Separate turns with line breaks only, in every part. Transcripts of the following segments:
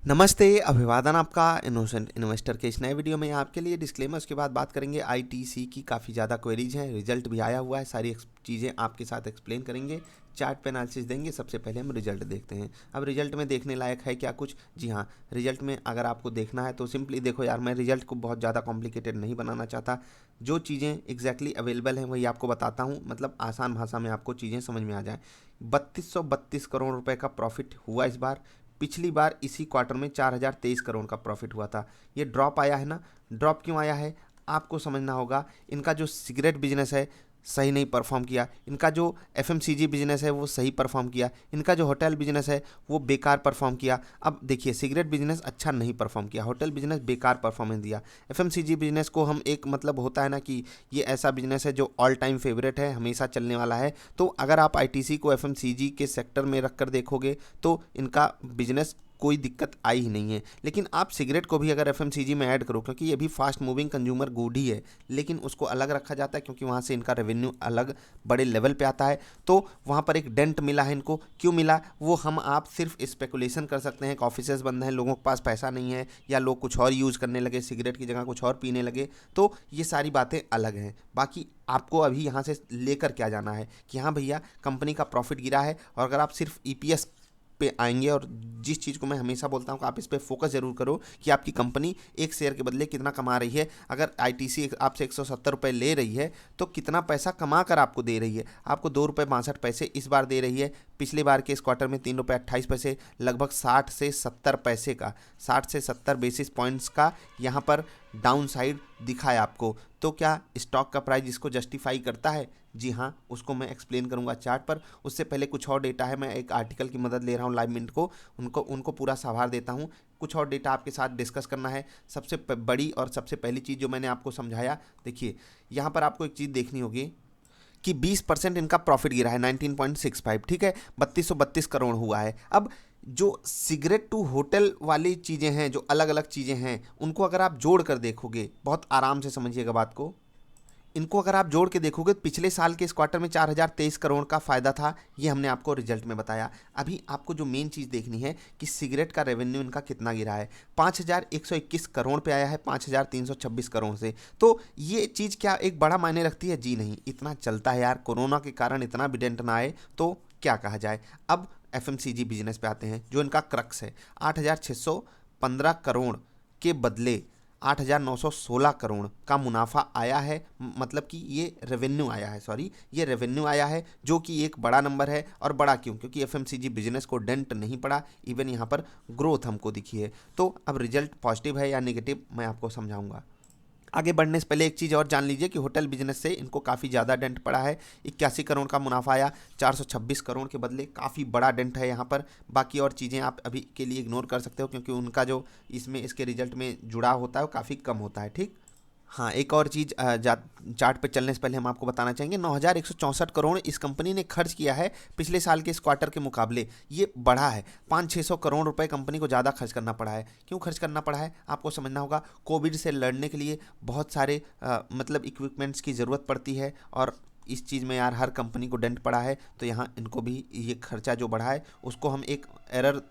नमस्ते, अभिवादन आपका इनोसेंट इन्वेस्टर के इस नए वीडियो में आपके लिए डिस्क्लेमर्स के बाद बात करेंगे। आईटीसी की काफ़ी ज़्यादा क्वेरीज हैं, रिजल्ट भी आया हुआ है, सारी चीज़ें आपके साथ एक्सप्लेन करेंगे, चार्ट पे एनालिसिस देंगे। सबसे पहले हम रिजल्ट देखते हैं। अब रिजल्ट में देखने लायक है क्या कुछ? जी हाँ, रिजल्ट में अगर आपको देखना है तो सिंपली देखो यार, मैं रिजल्ट को बहुत ज़्यादा कॉम्प्लिकेटेड नहीं बनाना चाहता। जो चीज़ें एग्जैक्टली अवेलेबल हैं वही आपको बताता हूँ, मतलब आसान भाषा में आपको चीज़ें समझ में आ जाएँ। 3232 करोड़ रुपए का प्रॉफिट हुआ इस बार। पिछली बार इसी क्वार्टर में 4023 करोड़ का प्रॉफिट हुआ था। ये ड्रॉप आया है ना, ड्रॉप क्यों आया है आपको समझना होगा। इनका जो सिगरेट बिजनेस है सही नहीं परफॉर्म किया, इनका जो एफएमसीजी बिजनेस है वो सही परफॉर्म किया, इनका जो होटल बिजनेस है वो बेकार परफॉर्म किया। अब देखिए, सिगरेट बिजनेस अच्छा नहीं परफॉर्म किया, होटल बिजनेस बेकार परफॉर्मेंस दिया। एफएमसीजी बिजनेस को हम एक मतलब होता है ना कि ये ऐसा बिजनेस है जो ऑल टाइम फेवरेट है, हमेशा चलने वाला है। तो अगर आप आईटीसी को एफएमसीजी के सेक्टर में रख कर देखोगे तो इनका बिजनेस कोई दिक्कत आई ही नहीं है। लेकिन आप सिगरेट को भी अगर एफएमसीजी में ऐड करो, क्योंकि ये भी फास्ट मूविंग कंज्यूमर गुड ही है, लेकिन उसको अलग रखा जाता है क्योंकि वहाँ से इनका रेवेन्यू अलग बड़े लेवल पे आता है। तो वहाँ पर एक डेंट मिला है इनको। क्यों मिला वो हम आप सिर्फ स्पेकुलेशन कर सकते हैं कि ऑफिसेज बंद हैं, लोगों के पास पैसा नहीं है, या लोग कुछ और यूज़ करने लगे, सिगरेट की जगह कुछ और पीने लगे। तो ये सारी बातें अलग हैं। बाकी आपको अभी यहाँ से लेकर क्या जाना है कि हाँ भैया, कंपनी का प्रॉफिट गिरा है। और अगर आप सिर्फ ईपीएस पे आएंगे, और जिस चीज़ को मैं हमेशा बोलता हूँ कि आप इस पे फोकस जरूर करो कि आपकी कंपनी एक शेयर के बदले कितना कमा रही है। अगर आईटीसी आपसे 170 रुपये ले रही है तो कितना पैसा कमा कर आपको दे रही है। आपको 2 रुपये 62 पैसे इस बार दे रही है, पिछले बार के इस क्वार्टर में 3 रुपये 28 पैसे, लगभग 60 से 70 पैसे का, 60 से 70 बेसिस पॉइंट्स का यहाँ पर डाउन साइड दिखा है आपको। तो क्या स्टॉक का प्राइस इसको जस्टिफाई करता है? जी हाँ, उसको मैं एक्सप्लेन करूंगा चार्ट पर। उससे पहले कुछ और डेटा है, मैं एक आर्टिकल की मदद ले रहा हूँ लाइव मिनट को, उनको उनको पूरा साभार देता हूँ। कुछ और डेटा आपके साथ डिस्कस करना है। सबसे बड़ी और सबसे पहली चीज़ जो मैंने आपको समझाया, देखिए यहाँ पर आपको एक चीज़ देखनी होगी कि 20% इनका प्रॉफिट गिरा है, 19.65, ठीक है, 3232 करोड़ हुआ है। अब जो सिगरेट टू होटल वाली चीज़ें हैं, जो अलग अलग चीज़ें हैं, उनको अगर आप जोड़ कर देखोगे, बहुत आराम से समझिएगा बात को, इनको अगर आप जोड़ के देखोगे तो पिछले साल के इस क्वार्टर में 4023 करोड़ का फायदा था। ये हमने आपको रिजल्ट में बताया। अभी आपको जो मेन चीज़ देखनी है कि सिगरेट का रेवेन्यू इनका कितना गिरा है। 5121 करोड़ पे आया है 5326 करोड़ से। तो ये चीज़ क्या एक बड़ा मायने रखती है? जी नहीं, इतना चलता है यार, कोरोना के कारण इतना भी डेंट ना आए तो क्या कहा जाए। अब एफएमसीजी बिजनेस पे आते हैं, जो इनका क्रक्स है। 8615 करोड़ के बदले 8916 करोड़ का मुनाफा आया है, मतलब कि ये रेवेन्यू आया है, सॉरी, ये रेवेन्यू आया है, जो कि एक बड़ा नंबर है। और बड़ा क्यों? क्योंकि एफएमसीजी बिजनेस को डेंट नहीं पड़ा, इवन यहाँ पर ग्रोथ हमको दिखी है। तो अब रिजल्ट पॉजिटिव है या नेगेटिव मैं आपको समझाऊंगा। आगे बढ़ने से पहले एक चीज़ और जान लीजिए कि होटल बिजनेस से इनको काफ़ी ज़्यादा डेंट पड़ा है। 81 करोड़ का मुनाफा आया, 426 करोड़ के बदले, काफ़ी बड़ा डेंट है यहाँ पर। बाकी और चीज़ें आप अभी के लिए इग्नोर कर सकते हो, क्योंकि उनका जो इसमें इसके रिजल्ट में जुड़ा होता है वो काफ़ी कम होता है, ठीक। हाँ, एक और चीज़ चार्ट पे चलने से पहले हम आपको बताना चाहेंगे, 9164 करोड़ इस कंपनी ने खर्च किया है पिछले साल के इस क्वार्टर के मुकाबले। ये बढ़ा है, 500-600 करोड़ रुपए कंपनी को ज़्यादा खर्च करना पड़ा है। क्यों खर्च करना पड़ा है आपको समझना होगा। कोविड से लड़ने के लिए बहुत सारे मतलब इक्विपमेंट्स की ज़रूरत पड़ती है, और इस चीज़ में यार हर कंपनी को डेंट पड़ा है। तो यहाँ इनको भी ये खर्चा जो बढ़ा है उसको हम एक एरर,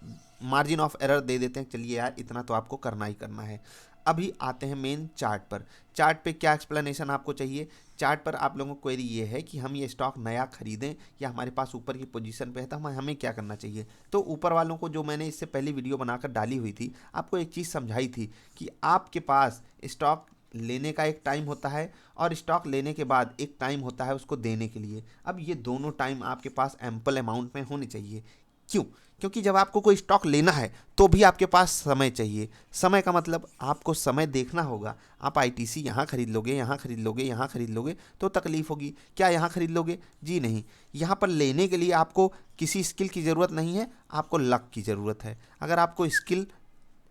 मार्जिन ऑफ एरर दे देते हैं। चलिए यार, इतना तो आपको करना ही करना है। अभी आते हैं मेन चार्ट पर। चार्ट पे क्या एक्सप्लेनेशन आपको चाहिए? चार्ट पर आप लोगों को क्वेरी ये है कि हम ये स्टॉक नया खरीदें या हमारे पास ऊपर की पोजीशन पे है, तो हमें क्या करना चाहिए। तो ऊपर वालों को जो मैंने इससे पहली वीडियो बनाकर डाली हुई थी, आपको एक चीज़ समझाई थी कि आपके पास स्टॉक लेने का एक टाइम होता है, और स्टॉक लेने के बाद एक टाइम होता है उसको देने के लिए। अब ये दोनों टाइम आपके पास एम्पल अमाउंट में होने चाहिए। क्यों? क्योंकि जब आपको कोई स्टॉक लेना है तो भी आपके पास समय चाहिए। समय का मतलब आपको समय देखना होगा। आप आईटीसी यहाँ खरीद लोगे, यहाँ खरीद लोगे, यहाँ खरीद लोगे तो तकलीफ होगी। क्या यहाँ खरीद लोगे? जी नहीं। यहाँ पर लेने के लिए आपको किसी स्किल की ज़रूरत नहीं है, आपको लक की ज़रूरत है। अगर आपको स्किल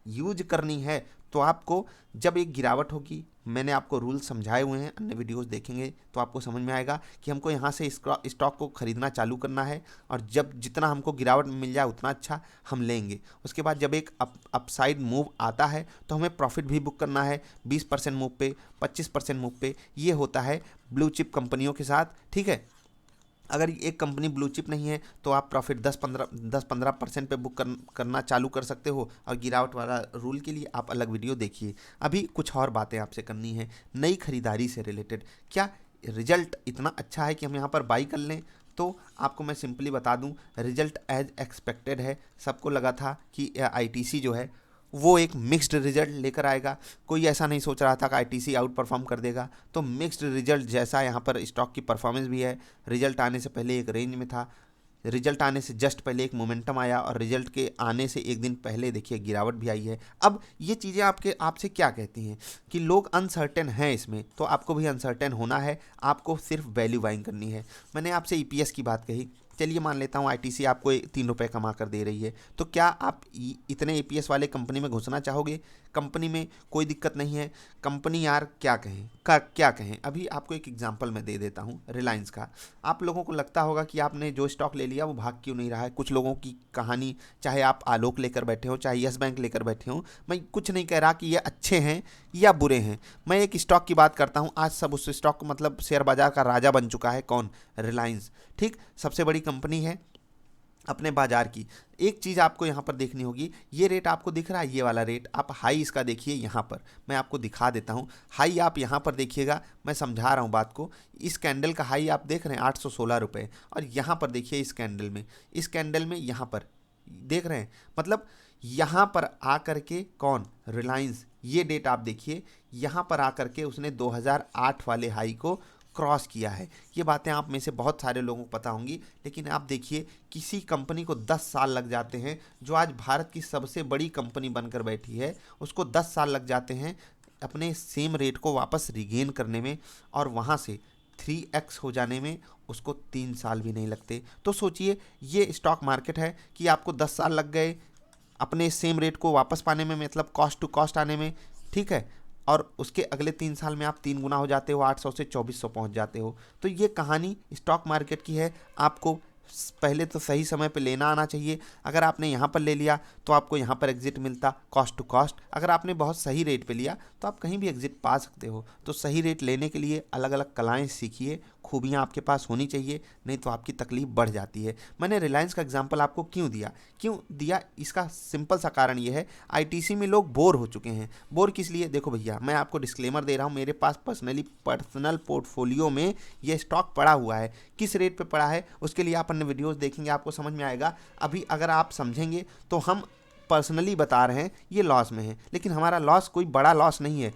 यूज करनी है तो आपको, जब एक गिरावट होगी, मैंने आपको रूल समझाए हुए हैं, अन्य वीडियोस देखेंगे तो आपको समझ में आएगा कि हमको यहाँ से स्टॉक को खरीदना चालू करना है, और जब जितना हमको गिरावट मिल जाए उतना अच्छा हम लेंगे। उसके बाद जब एक अपसाइड मूव आता है तो हमें प्रॉफिट भी बुक करना है, 20% मूव पे, 25% मूव पे। ये होता है ब्लू चिप कंपनियों के साथ, ठीक है। अगर एक कंपनी ब्लू चिप नहीं है तो आप प्रॉफिट 10-15% पे बुक करना चालू कर सकते हो। और गिरावट वाला रूल के लिए आप अलग वीडियो देखिए। अभी कुछ और बातें आपसे करनी है नई खरीदारी से रिलेटेड। क्या रिजल्ट इतना अच्छा है कि हम यहाँ पर बाई कर लें? तो आपको मैं सिंपली बता दूं, रिजल्ट एज एक्सपेक्टेड है। सबको लगा था कि आईटीसी जो है वो एक मिक्स्ड रिजल्ट लेकर आएगा। कोई ऐसा नहीं सोच रहा था कि आईटीसी आउट परफॉर्म कर देगा। तो मिक्स्ड रिजल्ट जैसा यहाँ पर स्टॉक की परफॉर्मेंस भी है। रिजल्ट आने से पहले एक रेंज में था, रिजल्ट आने से जस्ट पहले एक मोमेंटम आया, और रिजल्ट के आने से एक दिन पहले देखिए गिरावट भी आई है। अब ये चीज़ें आपसे क्या कहती हैं कि लोग अनसर्टेन हैं इसमें, तो आपको भी अनसर्टेन होना है, आपको सिर्फ वैल्यू बाइंग करनी है। मैंने आपसे ईपीएस की बात कही, चलिए मान लेता हूँ आईटीसी आपको 3 रुपये कमा कर दे रही है, तो क्या आप इतने ईपीएस वाले कंपनी में घुसना चाहोगे? कंपनी में कोई दिक्कत नहीं है, कंपनी यार क्या कहें। अभी आपको एक एग्जांपल मैं दे देता हूँ रिलायंस का। आप लोगों को लगता होगा कि आपने जो स्टॉक ले लिया वो भाग क्यों नहीं रहा है। कुछ लोगों की कहानी, चाहे आप आलोक लेकर बैठे हो, चाहे यस बैंक लेकर बैठे हो, मैं कुछ नहीं कह रहा कि ये अच्छे हैं या बुरे हैं। मैं एक स्टॉक की बात करता हूँ। आज सब उस स्टॉक मतलब शेयर बाजार का राजा बन चुका है। कौन? रिलायंस। ठीक, सबसे बड़ी कंपनी है अपने बाजार की। एक चीज़ आपको यहाँ पर देखनी होगी, ये रेट आपको दिख रहा है, ये वाला रेट, आप हाई इसका देखिए। यहाँ पर मैं आपको दिखा देता हूँ, हाई आप यहाँ पर देखिएगा, मैं समझा रहा हूँ बात को। इस कैंडल का हाई आप देख रहे हैं 816 रुपये, और यहाँ पर देखिए इस कैंडल में यहाँ पर देख रहे हैं, मतलब यहाँ पर आकर के कौन? रिलायंस। ये डेट आप देखिए, यहाँ पर आकर के उसने 2008 वाले हाई को क्रॉस किया है। ये बातें आप में से बहुत सारे लोगों को पता होंगी, लेकिन आप देखिए किसी कंपनी को 10 साल लग जाते हैं, जो आज भारत की सबसे बड़ी कंपनी बनकर बैठी है, उसको 10 साल लग जाते हैं अपने सेम रेट को वापस रिगेन करने में, और वहाँ से 3x हो जाने में उसको 3 साल भी नहीं लगते। तो सोचिए, ये स्टॉक मार्केट है कि आपको 10 साल लग गए अपने सेम रेट को वापस पाने में, मतलब कॉस्ट टू कॉस्ट आने में, ठीक है, और उसके अगले 3 साल में आप 3 गुना हो जाते हो, 800 से 2400 पहुंच जाते हो। तो ये कहानी स्टॉक मार्केट की है। आपको पहले तो सही समय पे लेना आना चाहिए। अगर आपने यहाँ पर ले लिया तो आपको यहाँ पर एग्जिट मिलता कॉस्ट टू कॉस्ट। अगर आपने बहुत सही रेट पे लिया तो आप कहीं भी एग्जिट पा सकते हो। तो सही रेट लेने के लिए अलग अलग कलाएं सीखिए, खूबियाँ आपके पास होनी चाहिए, नहीं तो आपकी तकलीफ बढ़ जाती है। मैंने रिलायंस का एग्जाम्पल आपको क्यों दिया, इसका सिंपल सा कारण ये है, आईटीसी में लोग बोर हो चुके हैं। बोर किस लिए? देखो भैया, मैं आपको डिस्क्लेमर दे रहा हूँ, मेरे पास पर्सनल पोर्टफोलियो में ये स्टॉक पड़ा हुआ है। किस रेट पे पड़ा है उसके लिए आप अन्य वीडियोस देखेंगे, आपको समझ में आएगा। अभी अगर आप समझेंगे तो हम पर्सनली बता रहे हैं ये लॉस में है, लेकिन हमारा लॉस कोई बड़ा लॉस नहीं है,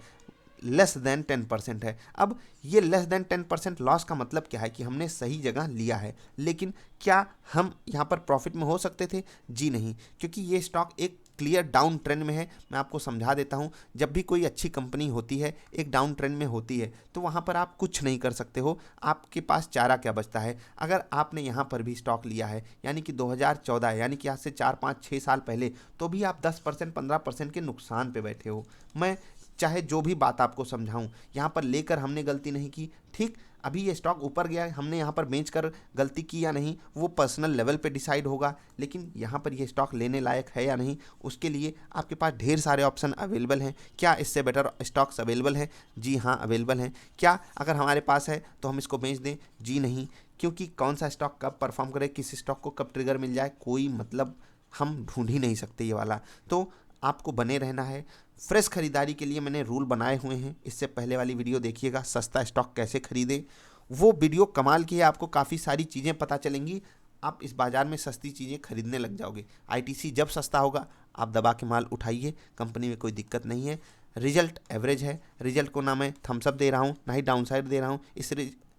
लेस देन 10% है। अब ये लेस देन 10% लॉस का मतलब क्या है कि हमने सही जगह लिया है, लेकिन क्या हम यहाँ पर प्रॉफिट में हो सकते थे? जी नहीं, क्योंकि ये स्टॉक एक क्लियर डाउन ट्रेंड में है। मैं आपको समझा देता हूँ, जब भी कोई अच्छी कंपनी होती है, एक डाउन ट्रेंड में होती है, तो वहाँ पर आप कुछ नहीं कर सकते हो। आपके पास चारा क्या बचता है? अगर आपने यहाँ पर भी स्टॉक लिया है, यानी कि 2014, यानी कि आज से 4-5-6 साल पहले, तो भी आप 10% 15% के नुकसान पे बैठे हो। मैं चाहे जो भी बात आपको समझाऊं, यहाँ पर लेकर हमने गलती नहीं की। ठीक, अभी ये स्टॉक ऊपर गया है, हमने यहाँ पर बेचकर गलती की या नहीं, वो पर्सनल लेवल पे डिसाइड होगा, लेकिन यहाँ पर ये स्टॉक लेने लायक है या नहीं, उसके लिए आपके पास ढेर सारे ऑप्शन अवेलेबल हैं। क्या इससे बेटर स्टॉक्स अवेलेबल हैं? जी हाँ, अवेलेबल हैं। क्या अगर हमारे पास है तो हम इसको बेच दें? जी नहीं, क्योंकि कौन सा स्टॉक कब परफॉर्म करे, किस स्टॉक को कब ट्रिगर मिल जाए, कोई मतलब हम ढूंढ ही नहीं सकते ये वाला। तो आपको बने रहना है। फ्रेश खरीदारी के लिए मैंने रूल बनाए हुए हैं, इससे पहले वाली वीडियो देखिएगा, सस्ता स्टॉक कैसे खरीदें। वो वीडियो कमाल की है, आपको काफ़ी सारी चीज़ें पता चलेंगी, आप इस बाज़ार में सस्ती चीज़ें खरीदने लग जाओगे। आईटीसी जब सस्ता होगा आप दबा के माल उठाइए, कंपनी में कोई दिक्कत नहीं है। रिजल्ट एवरेज है, रिजल्ट को ना मैं थम्सअप दे रहा हूँ, ना ही डाउन साइड दे रहा हूँ।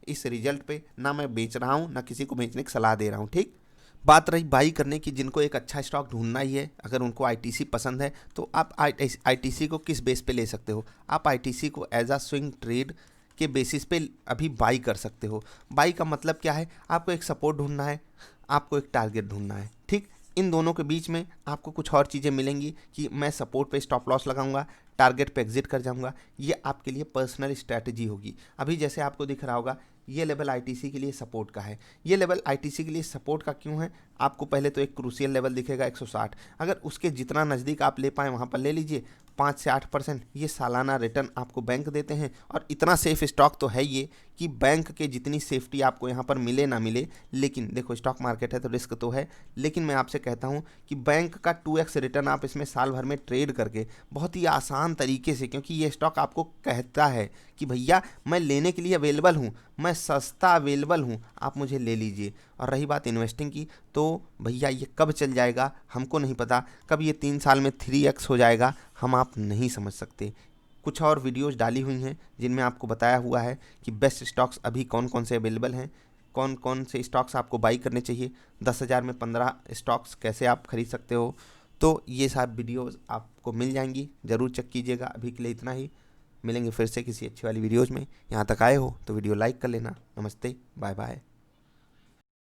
इस रिजल्ट पे ना मैं बेच रहा हूँ, ना किसी को बेचने की सलाह दे रहा हूँ। ठीक, बात रही बाई करने की, जिनको एक अच्छा स्टॉक ढूंढना ही है, अगर उनको आईटीसी पसंद है तो आप आईटीसी को किस बेस पे ले सकते हो? आप आईटीसी को एज अ स्विंग ट्रेड के बेसिस पे अभी बाई कर सकते हो। बाई का मतलब क्या है? आपको एक सपोर्ट ढूंढना है, आपको एक टारगेट ढूंढना है। ठीक, इन दोनों के बीच में आपको कुछ और चीज़ें मिलेंगी कि मैं सपोर्ट पे स्टॉप लॉस लगाऊंगा, टारगेट पे एग्जिट कर जाऊंगा। ये आपके लिए पर्सनल स्ट्रैटेजी होगी। अभी जैसे आपको दिख रहा होगा, ये लेवल आईटीसी के लिए सपोर्ट का है। ये लेवल आईटीसी के लिए सपोर्ट का क्यों है? आपको पहले तो एक क्रूशियल लेवल दिखेगा 160, अगर उसके जितना नज़दीक आप ले पाएँ वहाँ पर ले लीजिए। 5 से 8% ये सालाना रिटर्न आपको बैंक देते हैं, और इतना सेफ स्टॉक तो है ये कि बैंक के जितनी सेफ्टी आपको यहाँ पर मिले ना मिले, लेकिन देखो स्टॉक मार्केट है तो रिस्क तो है, लेकिन मैं आपसे कहता हूँ कि बैंक का 2x रिटर्न आप इसमें साल भर में ट्रेड करके बहुत ही आसान तरीके से, क्योंकि ये स्टॉक आपको कहता है कि भैया मैं लेने के लिए अवेलेबल हूँ, मैं सस्ता अवेलेबल हूँ, आप मुझे ले लीजिए। और रही बात इन्वेस्टिंग की, तो भैया ये कब चल जाएगा हमको नहीं पता, कब ये 3 साल में 3x हो जाएगा हम आप नहीं समझ सकते। कुछ और वीडियोस डाली हुई हैं जिनमें आपको बताया हुआ है कि बेस्ट स्टॉक्स अभी कौन कौन से अवेलेबल हैं, कौन कौन से स्टॉक्स आपको बाई करने चाहिए, 10,000 में 15 स्टॉक्स कैसे आप खरीद सकते हो। तो ये सब वीडियोस आपको मिल जाएंगी, ज़रूर चेक कीजिएगा। अभी के लिए इतना ही, मिलेंगे फिर से किसी अच्छी वाली वीडियोज़ में। यहाँ तक आए हो तो वीडियो लाइक कर लेना। नमस्ते, बाय बाय।